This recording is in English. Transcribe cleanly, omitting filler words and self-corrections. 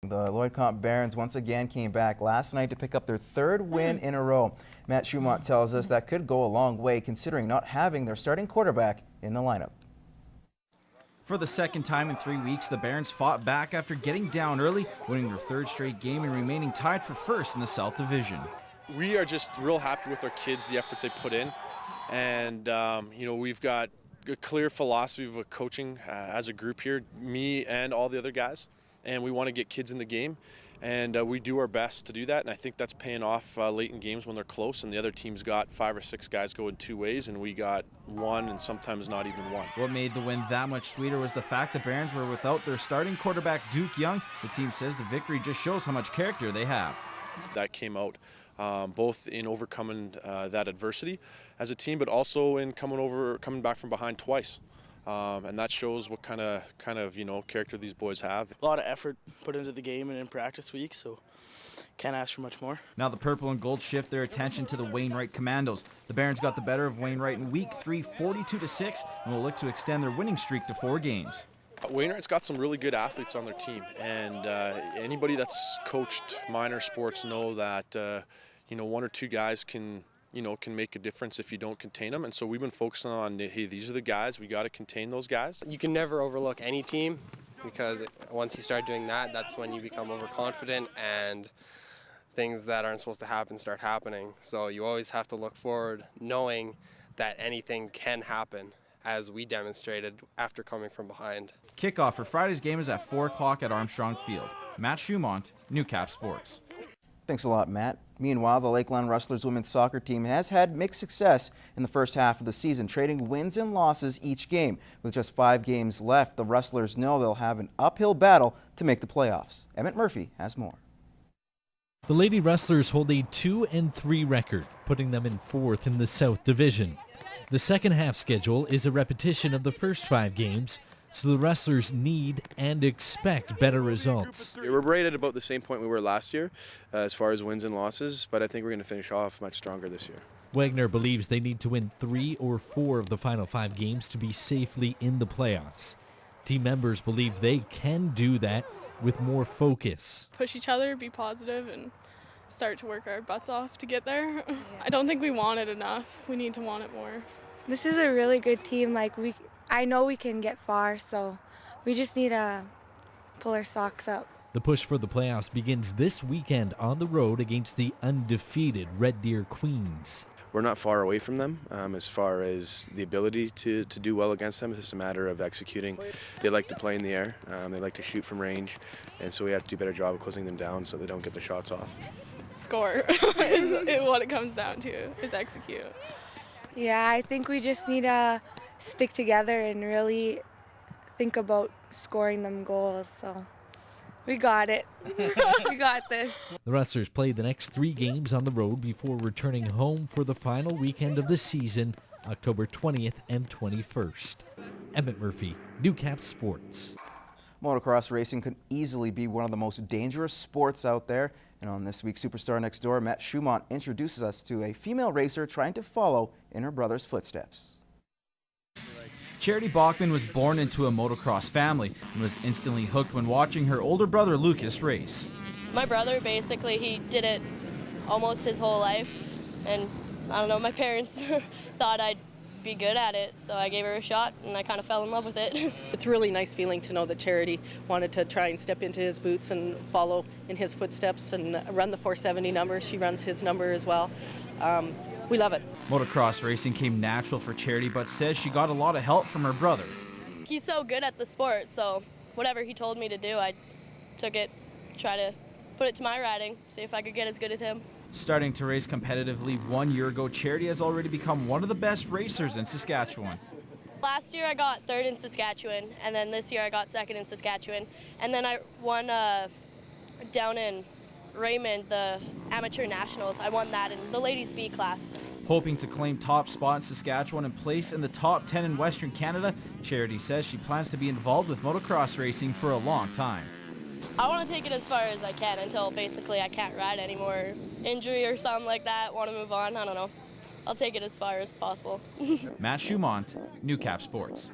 The Lloyd Comp Barons once again came back last night to pick up their third win in a row. Matt Schumont tells us that could go a long way considering not having their starting quarterback in the lineup. For the second time in 3 weeks, the Barons fought back after getting down early, winning their third straight game and remaining tied for first in the South Division. We are just real happy with our kids, the effort they put in, and we've got a clear philosophy of coaching as a group here, me and all the other guys, and we want to get kids in the game, and we do our best to do that, and I think that's paying off late in games when they're close and the other team's got 5 or 6 guys going 2 ways and we got 1 and sometimes not even 1. What made the win that much sweeter was the fact the Barons were without their starting quarterback Duke Young. The team says the victory just shows how much character they have. That came out both in overcoming that adversity as a team, but also in coming back from behind twice. And that shows what kind of character these boys have. A lot of effort put into the game and in practice week, so can't ask for much more. Now the purple and gold shift their attention to the Wainwright Commandos. The Barons got the better of Wainwright in week 3, 42-6, and will look to extend their winning streak to 4 games. Wainwright's got some really good athletes on their team, and anybody that's coached minor sports know that 1 or 2 guys can make a difference if you don't contain them. And so we've been focusing on, hey, these are the guys, we got to contain those guys. You can never overlook any team, because once you start doing that, that's when you become overconfident and things that aren't supposed to happen start happening. So you always have to look forward, knowing that anything can happen, as we demonstrated after coming from behind. Kickoff for Friday's game is at 4 o'clock at Armstrong Field. Matt Schumont, Newcap Sports. Thanks a lot, Matt. Meanwhile, the Lakeland Rustlers women's soccer team has had mixed success in the first half of the season, trading wins and losses each game. With just 5 games left, the Rustlers know they'll have an uphill battle to make the playoffs. Emmett Murphy has more. The Lady Rustlers hold a 2-3 record, putting them in 4th in the South Division. The second half schedule is a repetition of the first 5 games, so the Rustlers need and expect better results. We're right at about the same point we were last year as far as wins and losses, but I think we're going to finish off much stronger this year. Wagner believes they need to win 3 or 4 of the final 5 games to be safely in the playoffs. Team members believe they can do that with more focus. Push each other, be positive, and start to work our butts off to get there. I don't think we want it enough. We need to want it more. This is a really good team. I know we can get far, so we just need to pull our socks up. The push for the playoffs begins this weekend on the road against the undefeated Red Deer Queens. We're not far away from them as far as the ability to do well against them. It's just a matter of executing. They like to play in the air. They like to shoot from range, and so we have to do a better job of closing them down so they don't get the shots off. Score is what it comes down to, is execute. Yeah, I think we just need to stick together and really think about scoring them goals. So we got it. We got this. The Rustlers play the next 3 games on the road before returning home for the final weekend of the season, October 20th and 21st. Emmett Murphy, Newcap Sports. Motocross racing could easily be one of the most dangerous sports out there. And on this week's Superstar Next Door, Matt Schumont introduces us to a female racer trying to follow in her brother's footsteps. Charity Bachman was born into a motocross family and was instantly hooked when watching her older brother Lucas race. My brother, basically, he did it almost his whole life, and I don't know, my parents thought I'd be good at it, so I gave her a shot and I kind of fell in love with it. It's a really nice feeling to know that Charity wanted to try and step into his boots and follow in his footsteps and run the 470 number. She runs his number as well. We love it. Motocross racing came natural for Charity, but says she got a lot of help from her brother. He's so good at the sport, so whatever he told me to do, I took it, try to put it to my riding, see if I could get as good as him. Starting to race competitively 1 year ago, Charity has already become one of the best racers in Saskatchewan. Last year I got 3rd in Saskatchewan, and then this year I got 2nd in Saskatchewan, and then I won down in Raymond, the Amateur Nationals. I won that in the ladies B class. Hoping to claim top spot in Saskatchewan and place in the top 10 in Western Canada, Charity says she plans to be involved with motocross racing for a long time. I want to take it as far as I can until basically I can't ride anymore. Injury or something like that, want to move on, I don't know. I'll take it as far as possible. Matt Schumont, Newcap Sports.